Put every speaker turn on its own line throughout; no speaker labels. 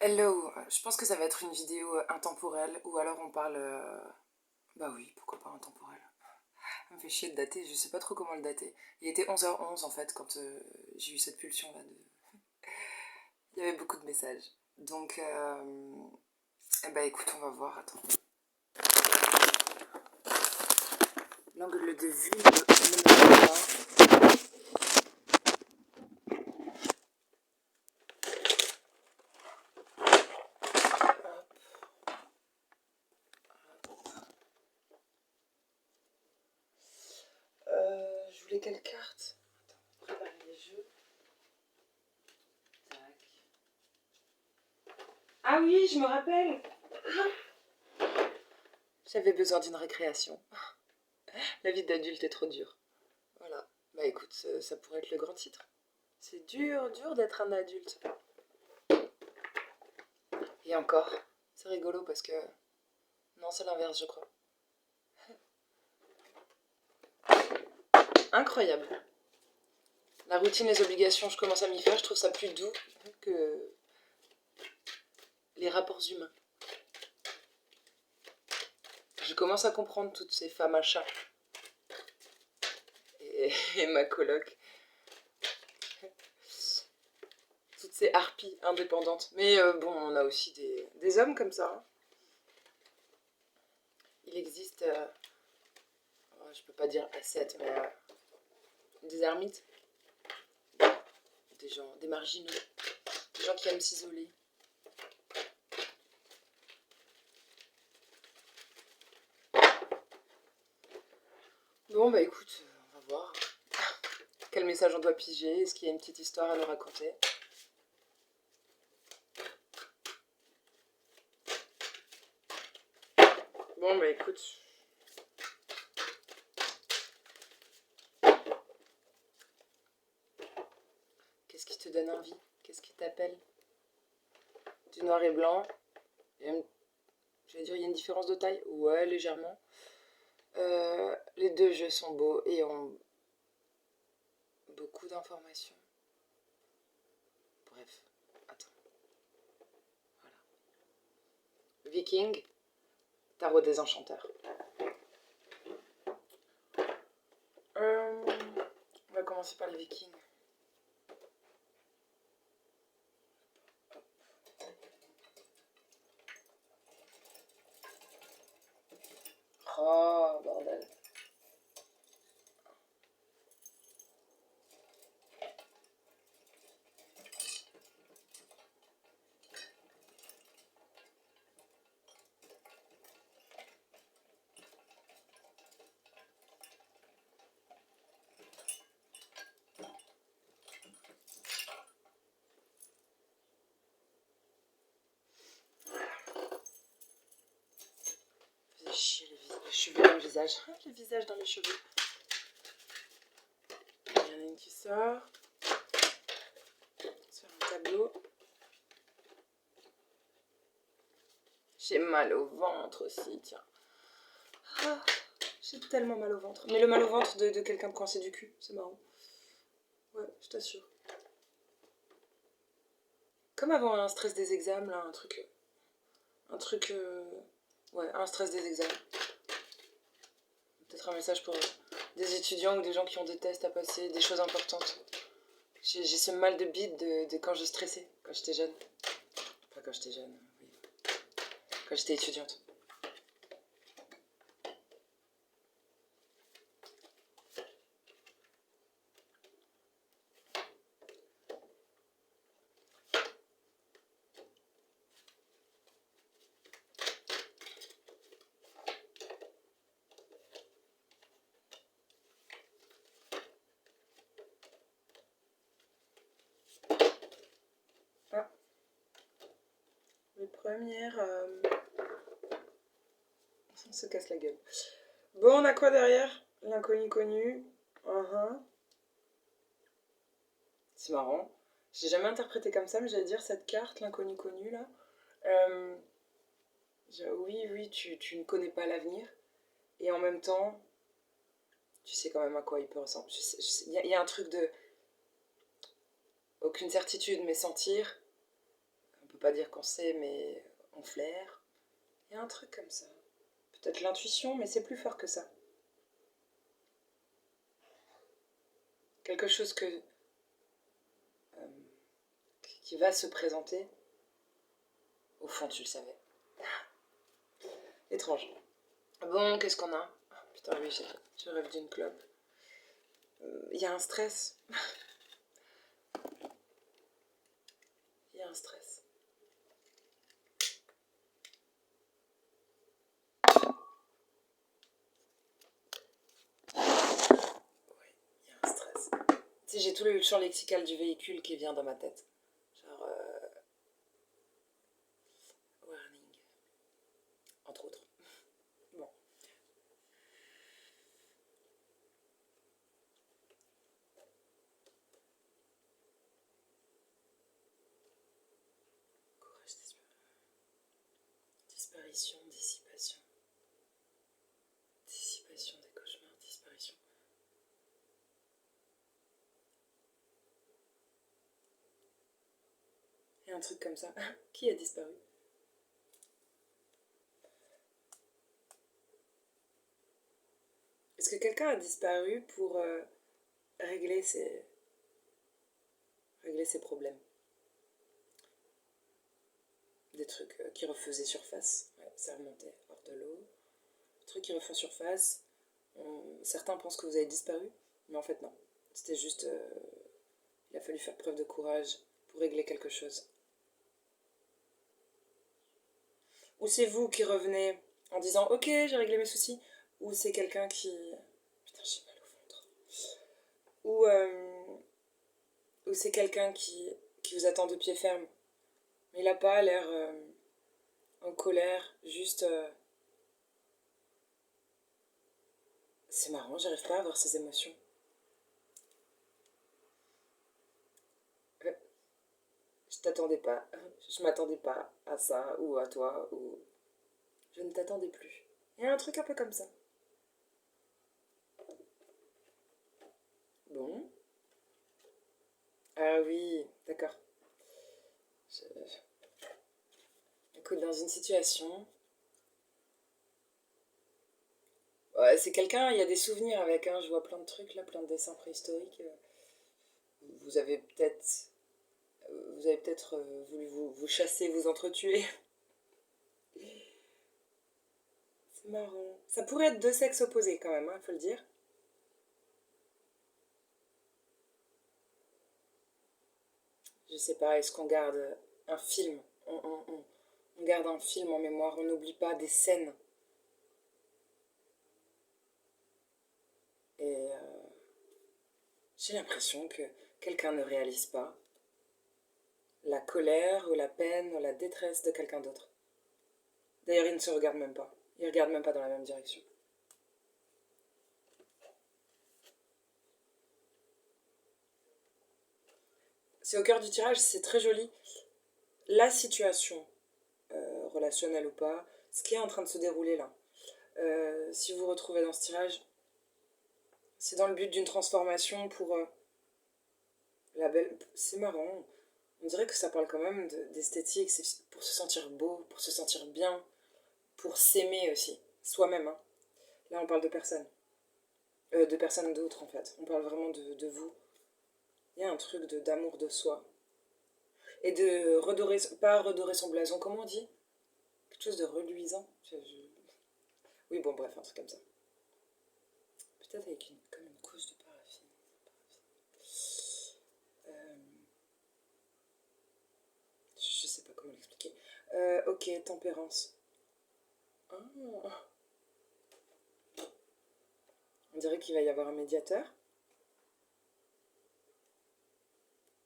Hello, je pense que ça va être une vidéo intemporelle ou alors on parle... Bah oui, pourquoi pas intemporelle. Ça me fait chier de dater, je sais pas trop comment le dater. Il était 11h11 en fait quand j'ai eu cette pulsion là de... Il y avait beaucoup de messages. Donc, eh bah écoute, on va voir, attends. L'angle de vue ne me va pas. Je voulais quelle carte? Attends, préparer les jeux. Tac. Ah oui, je me rappelle. J'avais besoin d'une récréation. La vie d'adulte est trop dure. Voilà. Bah écoute, ça pourrait être le grand titre. C'est dur, dur d'être un adulte. Et encore, c'est rigolo parce que... Non, c'est l'inverse, je crois. Incroyable. La routine, les obligations, je commence à m'y faire. Je trouve ça plus doux que les rapports humains. Je commence à comprendre toutes ces femmes à chat. Et ma coloc. Toutes ces harpies indépendantes. Mais bon, on a aussi des hommes comme ça. Hein. Il existe... je peux pas dire ascètes, mais... des ermites. Des gens, des marginaux. Des gens qui aiment s'isoler. Bon, bah écoute, on va voir. Quel message on doit piger? Est-ce qu'il y a une petite histoire à nous raconter? Bon, bah écoute. Qu'est-ce qui te donne envie? Qu'est-ce qui t'appelle? Du noir et blanc. Je vais dire, il y a une différence de taille? Ouais, légèrement. Les deux jeux sont beaux et ont beaucoup d'informations. Bref, attends. Voilà. Viking, tarot des enchanteurs. On va commencer par les Vikings. Oh, bordel. Faisait chier les cheveux dans le visage. Les visages dans les cheveux. Il y en a une qui sort. Sur un tableau. J'ai mal au ventre aussi, tiens. Ah, j'ai tellement mal au ventre. Mais le mal au ventre de quelqu'un de coincé du cul, c'est marrant. Ouais, je t'assure. Comme avant un stress des examens, là, un truc... ouais, un stress des examens. Peut-être un message pour des étudiants ou des gens qui ont des tests à passer, des choses importantes. J'ai ce mal de bide de quand je stressais, quand j'étais jeune. Enfin, quand j'étais jeune, oui. Quand j'étais étudiante. Ah. Les premières... On se casse la gueule. Bon, on a quoi derrière? L'inconnu connu. C'est marrant. J'ai jamais interprété comme ça, mais j'allais dire cette carte, l'inconnu connu, là. Oui, tu ne connais pas l'avenir. Et en même temps, tu sais quand même à quoi il peut ressembler. Il y a un truc de... Aucune certitude, mais sentir. On peut pas dire qu'on sait, mais on flaire. Il y a un truc comme ça. Peut-être l'intuition, mais c'est plus fort que ça. Quelque chose qui va se présenter. Au fond, tu le savais. Étrange. Bon, qu'est-ce qu'on a? Putain, oui, je rêve d'une clope. Il y a un stress. Il y a un stress. Oui, il y a un stress. Tu sais, j'ai tout le champ lexical du véhicule qui vient dans ma tête. Genre, warning. Entre autres. Bon. Courage, disparition, dissipation. Dissipation des cauchemars, disparition. Il y a un truc comme ça. Qui a disparu? Est-ce que quelqu'un a disparu pour régler ses problèmes? Des trucs qui refaisaient surface. Ouais, ça remontait hors de l'eau. Des trucs qui refont surface. Certains pensent que vous avez disparu, mais en fait non. C'était juste... il a fallu faire preuve de courage pour régler quelque chose. Ou c'est vous qui revenez en disant « Ok, j'ai réglé mes soucis », ou c'est quelqu'un qui... Putain, j'ai mal au ventre. Ou c'est quelqu'un qui vous attend de pied ferme. Mais il n'a pas l'air en colère, juste... C'est marrant, j'arrive pas à avoir ces émotions. Je t'attendais pas. Je m'attendais pas à ça, ou à toi, ou... Je ne t'attendais plus. Il y a un truc un peu comme ça. Bon. Ah oui, d'accord. Je... Écoute, dans une situation... Ouais, c'est quelqu'un, il y a des souvenirs avec, hein, je vois plein de trucs là, plein de dessins préhistoriques. Vous avez peut-être... Vous avez peut-être voulu vous chasser, vous entretuer. C'est marrant. Ça pourrait être deux sexes opposés quand même, hein, faut le dire. Je sais pas, est-ce qu'on garde un film on garde un film en mémoire, on n'oublie pas des scènes. Et j'ai l'impression que quelqu'un ne réalise pas la colère ou la peine ou la détresse de quelqu'un d'autre. D'ailleurs, ils ne se regardent même pas. Ils ne regardent même pas dans la même direction. C'est au cœur du tirage, c'est très joli. La situation, relationnelle ou pas, ce qui est en train de se dérouler là. Si vous vous retrouvez dans ce tirage, c'est dans le but d'une transformation pour la belle... C'est marrant. On dirait que ça parle quand même d'esthétique, c'est pour se sentir beau, pour se sentir bien, pour s'aimer aussi, soi-même. Hein. Là, on parle de personne. De personne d'autre, en fait. On parle vraiment de vous. Il y a un truc d'amour de soi. Et de redorer, pas redorer son blason, comment on dit? Quelque chose de reluisant. Oui, bon, bref, un truc comme ça. Peut-être avec comme une couche de paraffine. Euh, je sais pas comment l'expliquer. Ok, tempérance. Ah. On dirait qu'il va y avoir un médiateur.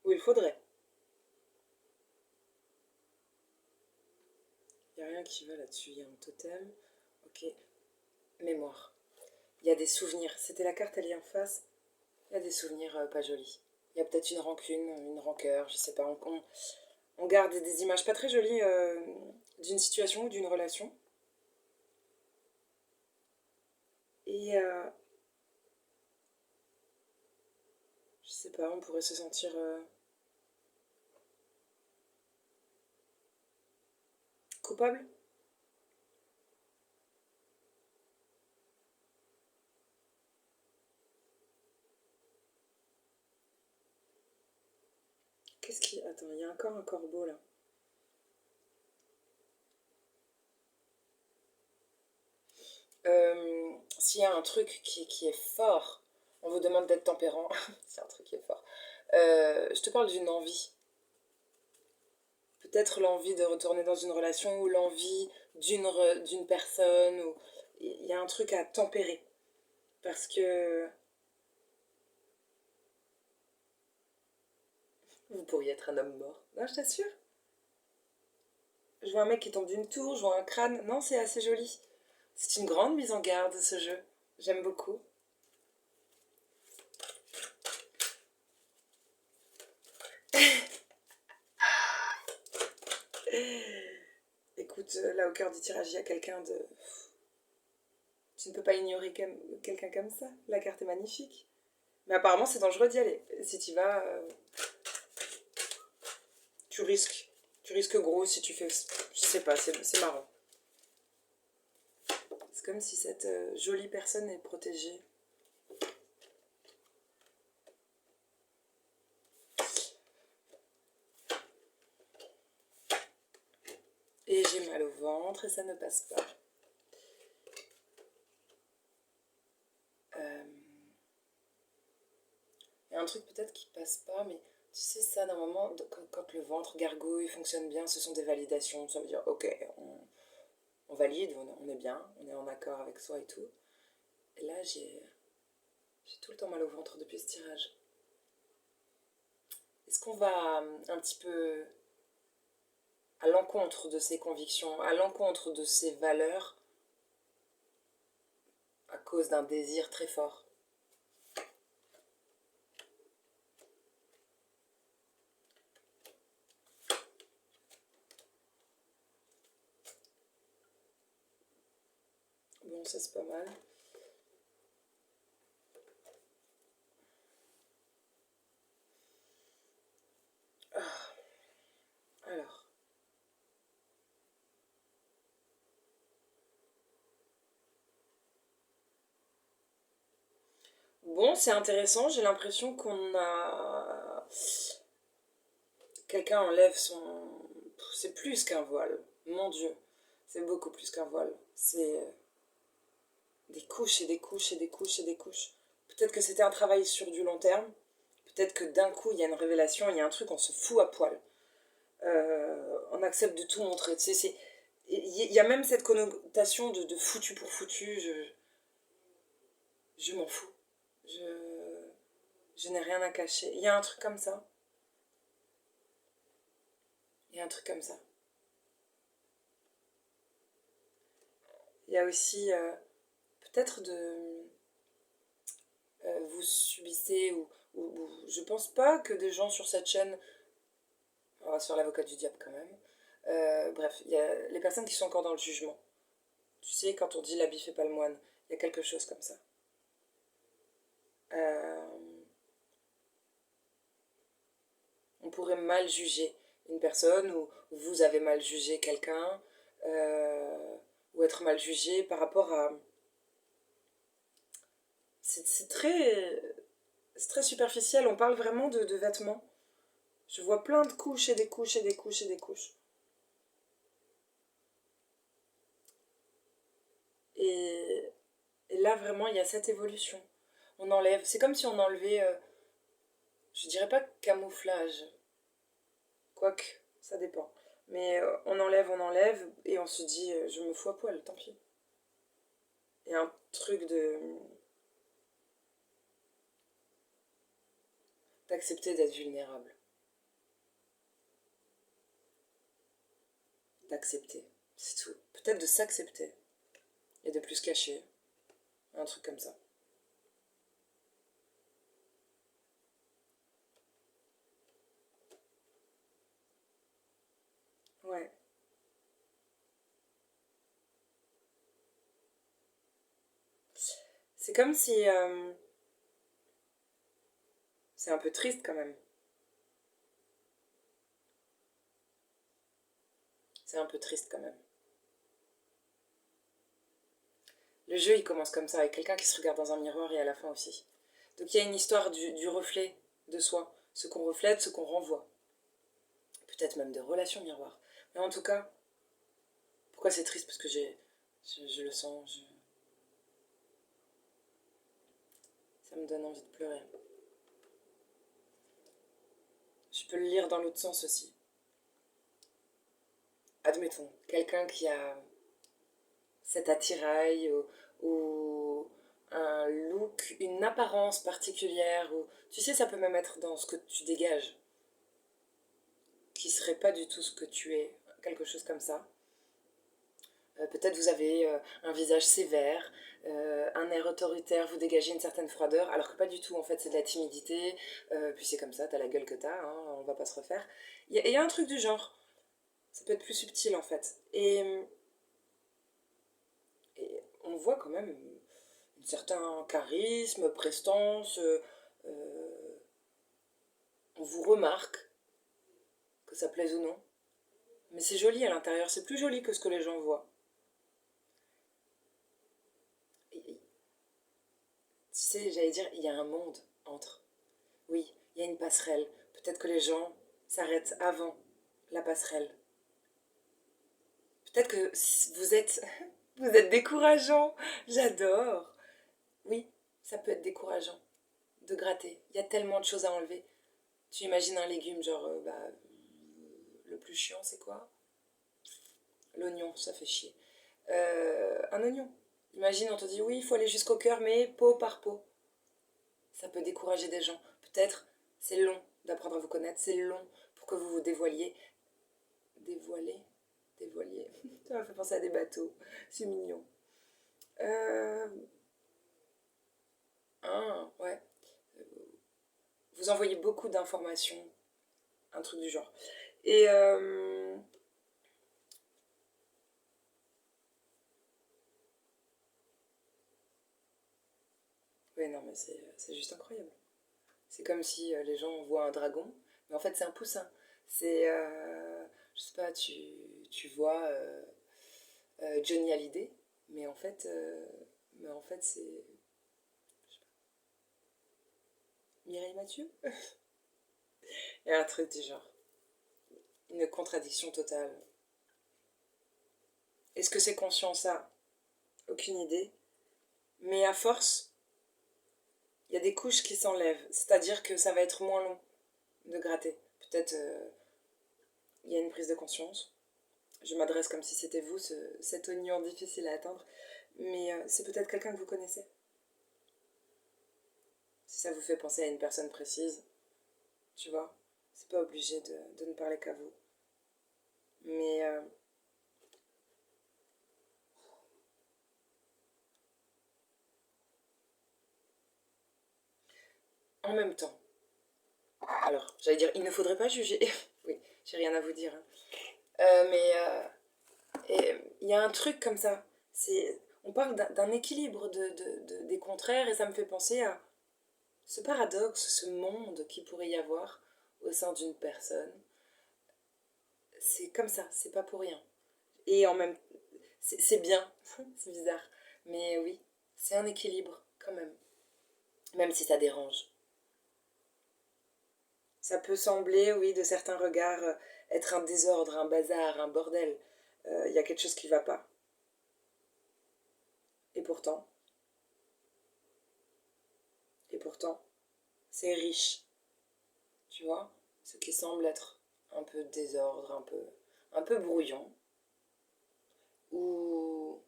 Ou il faudrait. Il n'y a rien qui va là-dessus. Il y a un totem. Ok. Mémoire. Il y a des souvenirs. C'était la carte, elle est en face. Il y a des souvenirs pas jolis. Il y a peut-être une rancune, une rancœur, je sais pas. On garde des images pas très jolies d'une situation ou d'une relation. Et je sais pas, on pourrait se sentir Coupable? Qu'est-ce qui... Attends, il y a encore un corbeau là. S'il y a un truc qui est fort, on vous demande d'être tempérant. C'est un truc qui est fort. Je te parle d'une envie. Peut-être l'envie de retourner dans une relation ou l'envie d'une personne. Ou... Il y a un truc à tempérer. Parce que vous pourriez être un homme mort. Non, je t'assure. Je vois un mec qui tombe d'une tour, je vois un crâne. Non, c'est assez joli. C'est une grande mise en garde, ce jeu. J'aime beaucoup. Écoute, là au cœur du tirage, il y a quelqu'un de... Tu ne peux pas ignorer quelqu'un comme ça. La carte est magnifique. Mais apparemment, c'est dangereux d'y aller. Si tu y vas, tu risques. Tu risques gros si tu fais... Je sais pas, c'est marrant. C'est comme si cette jolie personne est protégée. Et j'ai mal au ventre et ça ne passe pas. Il y a un truc peut-être qui passe pas, mais tu sais ça, normalement, quand le ventre gargouille, fonctionne bien, ce sont des validations. Ça veut dire, ok, on valide, on est bien, on est en accord avec soi et tout. Et là, j'ai tout le temps mal au ventre depuis ce tirage. Est-ce qu'on va un petit peu à l'encontre de ses convictions, à l'encontre de ses valeurs, à cause d'un désir très fort? Bon, ça c'est pas mal. Alors. Bon, c'est intéressant, j'ai l'impression qu'on a... Quelqu'un enlève son... C'est plus qu'un voile, mon Dieu. C'est beaucoup plus qu'un voile. C'est des couches et des couches et des couches et des couches. Peut-être que c'était un travail sur du long terme. Peut-être que d'un coup, il y a une révélation, il y a un truc, on se fout à poil. On accepte de tout montrer. Tu sais, il y a même cette connotation de foutu pour foutu. Je m'en fous. Je n'ai rien à cacher. Il y a un truc comme ça. Il y a un truc comme ça. Il y a aussi peut-être vous subissez ou je pense pas que des gens sur cette chaîne, on va se faire l'avocat du diable quand même. Bref, il y a les personnes qui sont encore dans le jugement. Tu sais, quand on dit l'habit fait pas le moine, il y a quelque chose comme ça. On pourrait mal juger une personne ou vous avez mal jugé quelqu'un ou être mal jugé par rapport à... C'est très superficiel, on parle vraiment de vêtements. Je vois plein de couches et des couches et des couches et des couches. Et, et là, vraiment, il y a cette évolution. On enlève, c'est comme si on enlevait, je dirais pas camouflage, quoique, ça dépend. Mais on enlève, et on se dit, je me fous à poil, tant pis. Il y a un truc d'accepter d'être vulnérable. D'accepter, c'est tout. Peut-être de s'accepter et de plus se cacher. Un truc comme ça. Ouais. C'est comme si... c'est un peu triste quand même. C'est un peu triste quand même. Le jeu, il commence comme ça, avec quelqu'un qui se regarde dans un miroir et à la fin aussi. Donc il y a une histoire du reflet de soi, ce qu'on reflète, ce qu'on renvoie. Peut-être même des relations miroirs. Mais en tout cas, pourquoi c'est triste? Parce que je le sens, ça me donne envie de pleurer. Je peux le lire dans l'autre sens aussi. Admettons, quelqu'un qui a cet attirail ou un look, une apparence particulière, ou tu sais, ça peut même être dans ce que tu dégages, qui serait pas du tout ce que tu es, quelque chose comme ça. Peut-être vous avez un visage sévère, un air autoritaire, vous dégagez une certaine froideur, alors que pas du tout, en fait c'est de la timidité, puis c'est comme ça, t'as la gueule que t'as, hein, on va pas se refaire. Y a un truc du genre, ça peut être plus subtil en fait. Et on voit quand même un certain charisme, prestance, on vous remarque, que ça plaise ou non. Mais c'est joli à l'intérieur, c'est plus joli que ce que les gens voient. Et, tu sais, j'allais dire, il y a un monde entre. Oui, il y a une passerelle. Peut-être que les gens s'arrêtent avant la passerelle. Peut-être que vous êtes, vous êtes décourageant. J'adore. Oui, ça peut être décourageant de gratter. Il y a tellement de choses à enlever. Tu imagines un légume, genre, le plus chiant, c'est quoi? L'oignon, ça fait chier. Un oignon. Imagine, on te dit oui, il faut aller jusqu'au cœur, mais peau par peau. Ça peut décourager des gens. Peut-être c'est long d'apprendre à vous connaître, c'est long pour que vous vous dévoiliez. Dévoiler. Dévoilier. Ça m'a fait penser à des bateaux. C'est mignon. Ouais. Vous envoyez beaucoup d'informations. Un truc du genre. Et ouais, non, mais c'est juste incroyable. C'est comme si les gens voient un dragon, mais en fait c'est un poussin. C'est, je sais pas, tu vois Johnny Hallyday, mais en fait c'est Mireille Mathieu. Il y a un truc du genre, une contradiction totale. Est-ce que c'est conscient ça? Aucune idée. Mais à force, il y a des couches qui s'enlèvent, c'est-à-dire que ça va être moins long de gratter. Peut-être il y a une prise de conscience. Je m'adresse comme si c'était vous, cet oignon difficile à atteindre. Mais c'est peut-être quelqu'un que vous connaissez. Si ça vous fait penser à une personne précise, tu vois, c'est pas obligé de ne parler qu'à vous. Mais en même temps, alors, j'allais dire, il ne faudrait pas juger. Oui, j'ai rien à vous dire. Hein. Mais il y a un truc comme ça. On parle d'un équilibre des contraires et ça me fait penser à ce paradoxe, ce monde qu'il pourrait y avoir au sein d'une personne. C'est comme ça, c'est pas pour rien. Et en même c'est bien, c'est bizarre. Mais oui, c'est un équilibre quand même. Même si ça dérange. Ça peut sembler, oui, de certains regards, être un désordre, un bazar, un bordel. Il y a quelque chose qui va pas. Et pourtant, et pourtant, c'est riche. Tu vois? Ce qui semble être un peu désordre, un peu brouillon. Ou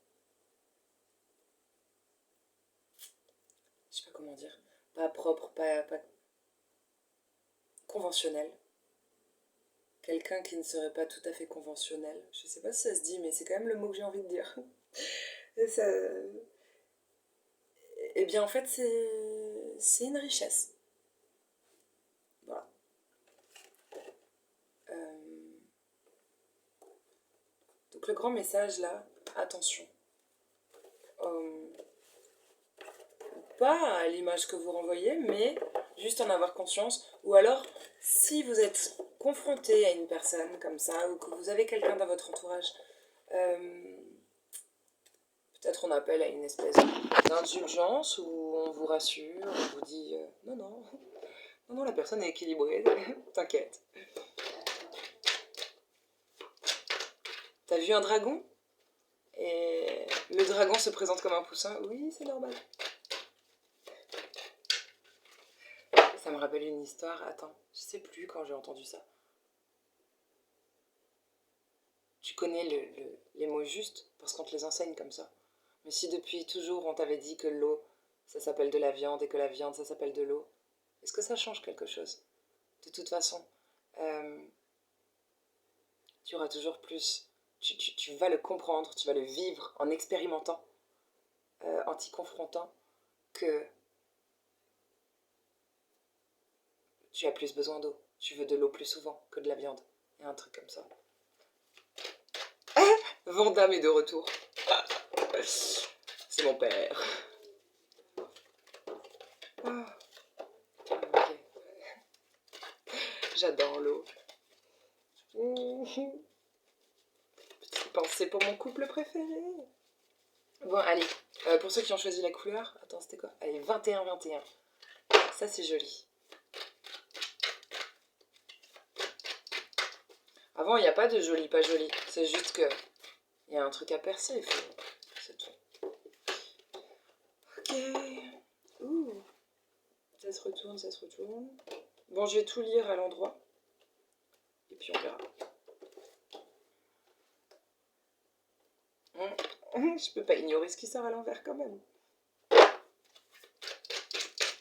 je sais pas comment dire. Pas propre, pas conventionnel. Quelqu'un qui ne serait pas tout à fait conventionnel. Je sais pas si ça se dit, mais c'est quand même le mot que j'ai envie de dire. Et ça... Eh bien, en fait, c'est une richesse. Voilà. Donc, le grand message là, attention. Euh, Pas à l'image que vous renvoyez, mais juste en avoir conscience. Ou alors, si vous êtes confrontez à une personne comme ça, ou que vous avez quelqu'un dans votre entourage, peut-être on appelle à une espèce d'indulgence où on vous rassure, on vous dit non, non, non, non, la personne est équilibrée, t'inquiète. T'as vu un dragon? Et le dragon se présente comme un poussin? Oui, c'est normal. Ça me rappelle une histoire, attends, je sais plus quand j'ai entendu ça. Tu connais les mots justes parce qu'on te les enseigne comme ça. Mais si depuis toujours on t'avait dit que l'eau, ça s'appelle de la viande et que la viande, ça s'appelle de l'eau, est-ce que ça change quelque chose? De toute façon, tu auras toujours plus. Tu vas le comprendre, tu vas le vivre en expérimentant, en t'y confrontant, que tu as plus besoin d'eau. Tu veux de l'eau plus souvent que de la viande. Et un truc comme ça. Vandame est de retour. C'est mon père. Ah, ok. J'adore l'eau. Petite pensée pour mon couple préféré. Bon, allez. Pour ceux qui ont choisi la couleur, attends, c'était quoi? Allez, 21-21. Ça, c'est joli. Avant, il n'y a pas de joli, pas joli. C'est juste que il y a un truc à percer. C'est tout. Ok. Ouh. Ça se retourne, ça se retourne. Bon, je vais tout lire à l'endroit. Et puis on verra. Je peux pas ignorer ce qui sort à l'envers quand même.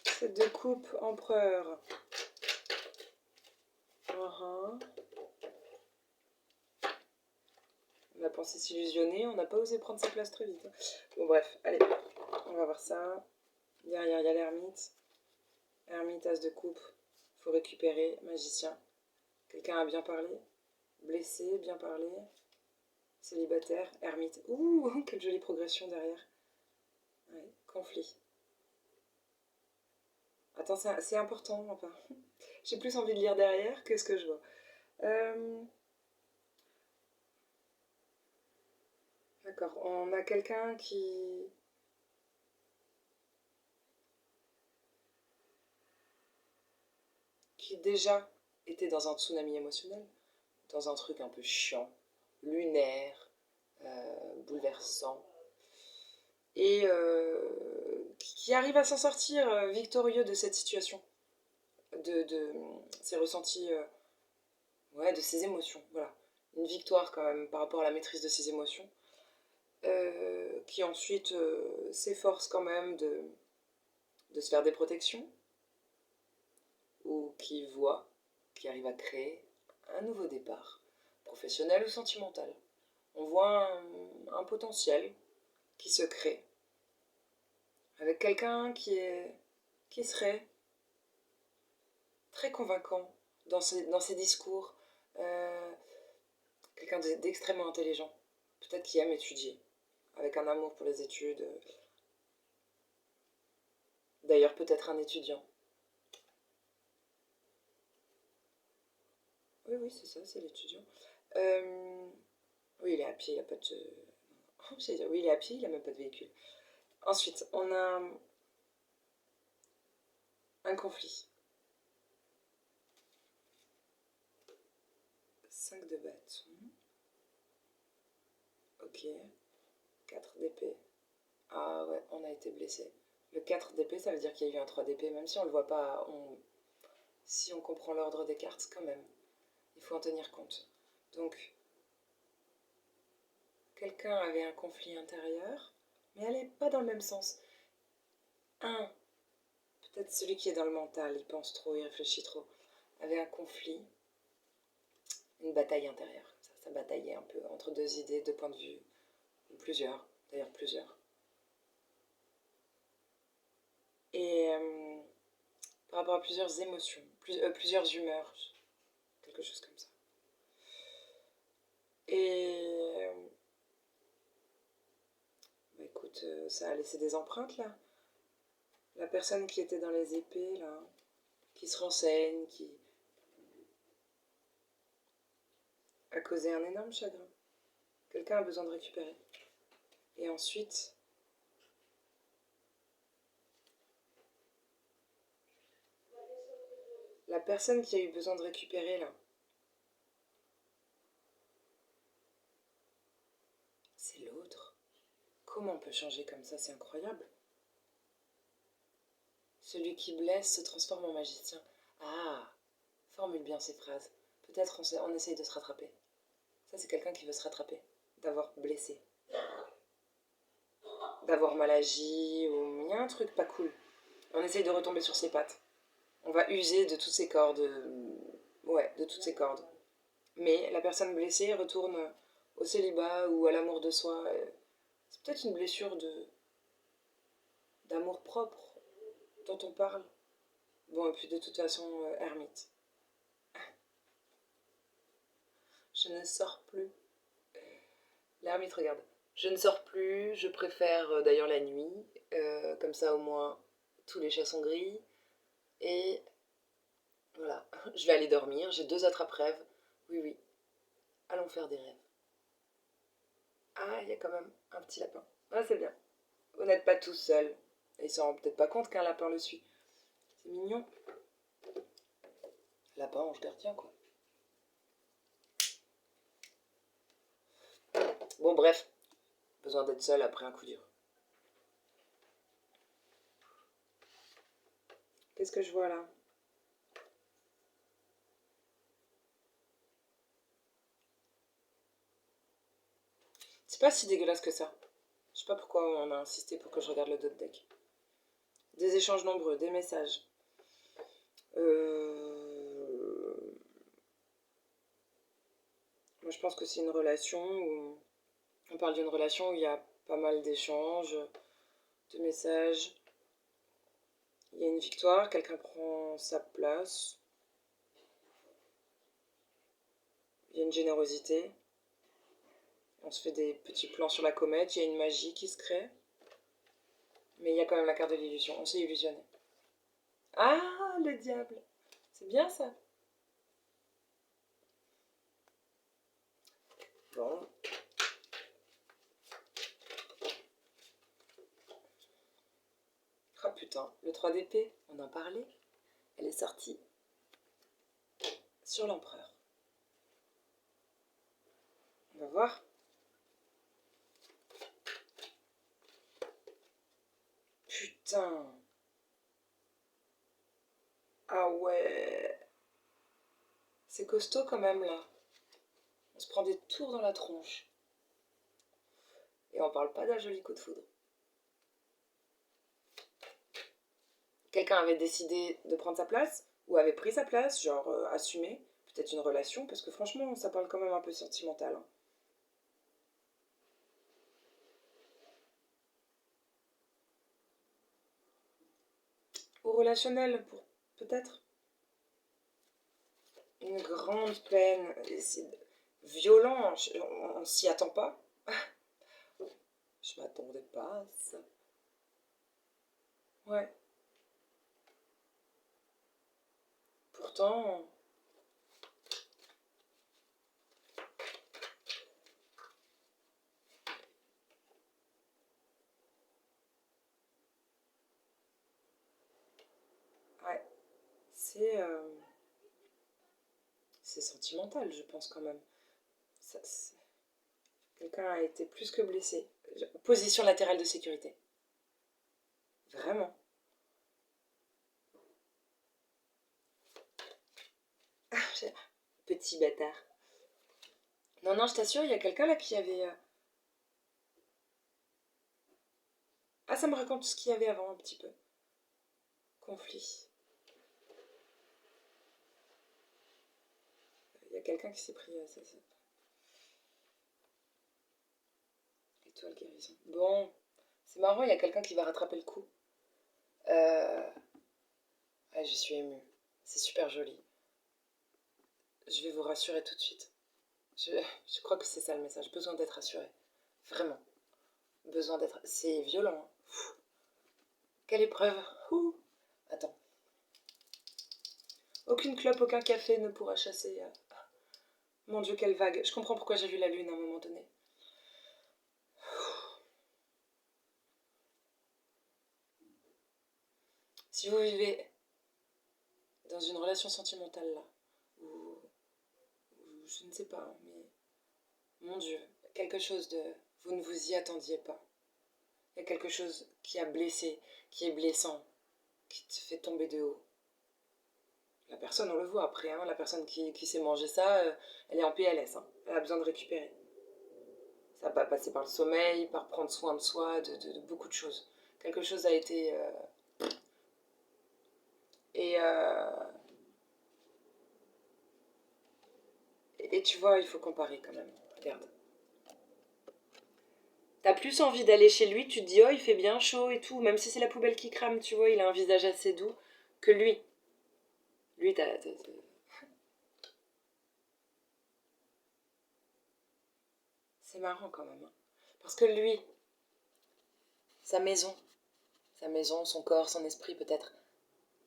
Cette de coupe, empereur. On a pensé s'illusionner, on n'a pas osé prendre sa place très vite. Bon bref, allez, on va voir ça. Derrière, il y a l'ermite. Ermite, as de coupe. Faut récupérer, magicien. Quelqu'un a bien parlé. Blessé, bien parlé. Célibataire, ermite. Ouh, quelle jolie progression derrière. Ouais, conflit. Attends, c'est important, enfin. J'ai plus envie de lire derrière que ce que je vois. D'accord, on a quelqu'un qui déjà était dans un tsunami émotionnel, dans un truc un peu chiant, lunaire, bouleversant, et qui arrive à s'en sortir victorieux de cette situation, de ses ressentis, ouais, de ses émotions, voilà. Une victoire quand même par rapport à la maîtrise de ses émotions, qui ensuite s'efforce quand même de se faire des protections, ou qui arrive à créer un nouveau départ, professionnel ou sentimental. On voit un potentiel qui se crée avec quelqu'un qui serait très convaincant dans ses discours, quelqu'un d'extrêmement intelligent, peut-être qui aime étudier, avec un amour pour les études, d'ailleurs peut-être un étudiant. Oui, oui, c'est ça, c'est l'étudiant. Oui, il est à pied, il n'a pas de... Oui, il est à pied, il n'a même pas de véhicule. Ensuite, on a un conflit. 5 de bâton. Ok. 4 d'épée. Ah ouais, on a été blessé. Le 4 d'épée, ça veut dire qu'il y a eu un 3 d'épée, même si on le voit pas, si on comprend l'ordre des cartes quand même. Il faut en tenir compte. Donc, quelqu'un avait un conflit intérieur, mais elle n'est pas dans le même sens. Peut-être celui qui est dans le mental, il pense trop, il réfléchit trop, avait un conflit, une bataille intérieure. Ça bataillait un peu entre deux idées, deux points de vue, ou plusieurs, d'ailleurs plusieurs. Et par rapport à plusieurs émotions, plusieurs humeurs, quelque chose comme ça. Et bah écoute, ça a laissé des empreintes là. La personne qui était dans les épées là, qui se renseigne, a causé un énorme chagrin. Quelqu'un a besoin de récupérer. Et ensuite, la personne qui a eu besoin de récupérer, là, c'est l'autre. Comment on peut changer comme ça? C'est incroyable. Celui qui blesse se transforme en magicien. Ah, formule bien ces phrases. Peut-être on essaye de se rattraper. Ça, c'est quelqu'un qui veut se rattraper. D'avoir blessé. D'avoir mal agi, ou il y a un truc pas cool. On essaye de retomber sur ses pattes. On va user de toutes ses cordes. Ouais, de toutes ses cordes. Mais la personne blessée retourne au célibat ou à l'amour de soi. C'est peut-être une blessure d'amour propre dont on parle. Bon, et puis de toute façon, ermite. Je ne sors plus. L'ermite, regarde. Je ne sors plus, je préfère d'ailleurs la nuit. Comme ça, au moins, tous les chats sont gris. Et voilà, je vais aller dormir. J'ai 2 attrape-rêves. Oui, oui. Allons faire des rêves. Ah, il y a quand même un petit lapin. Ah, c'est bien. Vous n'êtes pas tout seul. Et il s'en rend peut-être pas compte qu'un lapin le suit. C'est mignon. Lapin, ange gardien, quoi. Bon, bref. Besoin d'être seul après un coup dur. Qu'est-ce que je vois là? C'est pas si dégueulasse que ça. Je sais pas pourquoi on a insisté pour que je regarde le dos de deck. Des échanges nombreux, des messages. Moi je pense que c'est une relation où... On parle d'une relation où il y a pas mal d'échanges, de messages. Il y a une victoire, quelqu'un prend sa place. Il y a une générosité. On se fait des petits plans sur la comète, il y a une magie qui se crée. Mais il y a quand même la carte de l'illusion, on s'est illusionné. Ah, le diable! C'est bien ça. Bon. Oh putain, le 3 d'épée, on en parlait. Elle est sortie sur l'empereur. On va voir. Putain. Ah ouais. C'est costaud quand même là. On se prend des tours dans la tronche. Et on parle pas d'un joli coup de foudre. Quelqu'un avait décidé de prendre sa place, ou avait pris sa place, genre assumé, peut-être une relation, parce que franchement, ça parle quand même un peu sentimental. Hein. Ou relationnel, peut-être. Une grande peine, c'est violent, on s'y attend pas. Je m'attendais pas à ça. Ouais. Pourtant, ouais, c'est sentimental, je pense quand même. Ça, quelqu'un a été plus que blessé. Position latérale de sécurité. Vraiment. Petit bâtard. Non, non, je t'assure, il y a quelqu'un là qui avait... Ah, ça me raconte ce qu'il y avait avant un petit peu. Conflit. Il y a quelqu'un qui s'est pris... Étoile guérison. Bon, c'est marrant, il y a quelqu'un qui va rattraper le coup. Ouais, je suis émue. C'est super joli. Je vais vous rassurer tout de suite. Je crois que c'est ça le message. Besoin d'être rassuré. Vraiment. Besoin d'être... C'est violent. Hein. Quelle épreuve. Ouh. Attends. Aucune clope, aucun café ne pourra chasser Mon Dieu, quelle vague. Je comprends pourquoi j'ai vu la lune à un moment donné. Si vous vivez dans une relation sentimentale là, ou je ne sais pas, hein, mais mon Dieu, quelque chose de... Vous ne vous y attendiez pas. Il y a quelque chose qui a blessé, qui est blessant, qui te fait tomber de haut. La personne, on le voit après, hein, la personne qui s'est mangé ça, elle est en PLS, hein, elle a besoin de récupérer. Ça va passer par le sommeil, par prendre soin de soi, de beaucoup de choses. Quelque chose a été... Et, euh, et tu vois, il faut comparer quand même. Regarde. T'as plus envie d'aller chez lui, tu te dis, oh, il fait bien chaud et tout, même si c'est la poubelle qui crame, tu vois, il a un visage assez doux, que lui. Lui, c'est marrant quand même. Hein. Parce que lui, sa maison, son corps, son esprit peut-être,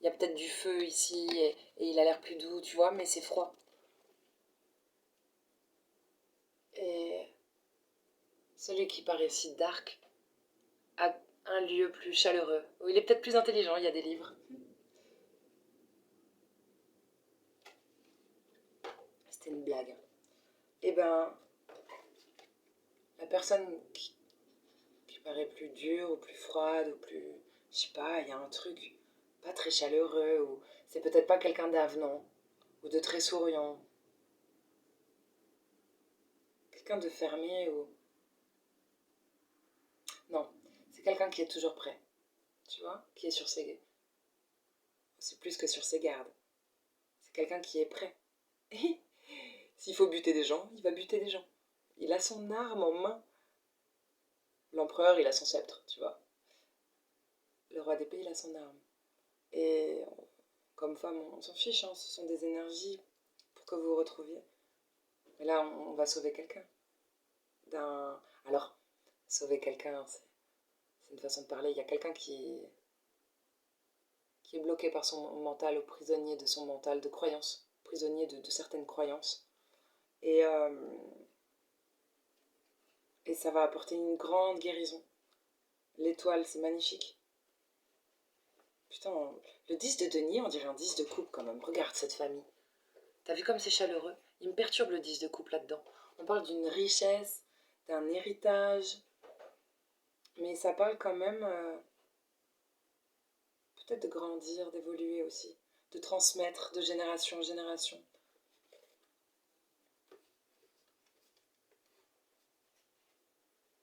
il y a peut-être du feu ici et il a l'air plus doux, tu vois, mais c'est froid. Et celui qui paraît si dark a un lieu plus chaleureux, où il est peut-être plus intelligent, il y a des livres. C'était une blague. Et ben, la personne qui paraît plus dure ou plus froide ou plus... Je sais pas, il y a un truc pas très chaleureux ou c'est peut-être pas quelqu'un d'avenant ou de très souriant. Quelqu'un de fermé ou... Non, c'est quelqu'un qui est toujours prêt, tu vois, qui est sur ses... C'est plus que sur ses gardes. C'est quelqu'un qui est prêt. S'il faut buter des gens, il va buter des gens. Il a son arme en main. L'empereur, il a son sceptre, tu vois. Le roi d'épée, il a son arme. Et comme femme, on s'en fiche, hein, ce sont des énergies pour que vous vous retrouviez. Mais là, on va sauver quelqu'un. Alors, sauver quelqu'un, c'est une façon de parler. Il y a quelqu'un qui est bloqué par son mental, ou prisonnier de son mental, de croyances, prisonnier de certaines croyances. Et, euh, et ça va apporter une grande guérison. L'étoile, c'est magnifique. Putain, le 10 de denier, on dirait un 10 de coupe quand même. Regarde cette famille. T'as vu comme c'est chaleureux? Il me perturbe le 10 de coupe là-dedans. On parle d'une richesse, d'un héritage, mais ça parle quand même peut-être de grandir, d'évoluer aussi, de transmettre de génération en génération.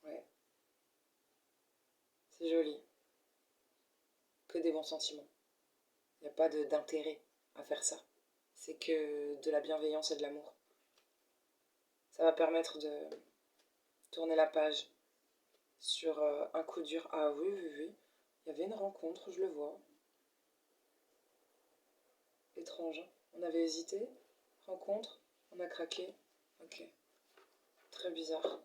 Ouais, c'est joli. Que des bons sentiments. Il n'y a pas d'intérêt à faire ça. C'est que de la bienveillance et de l'amour. Ça va permettre de tourner la page sur un coup dur. Ah oui, oui, oui. Il y avait une rencontre, je le vois. Étrange. On avait hésité. Rencontre. On a craqué. Ok. Très bizarre.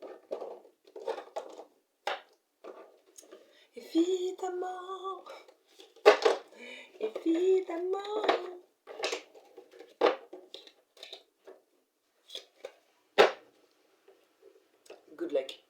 Évidemment. Évidemment. Good luck.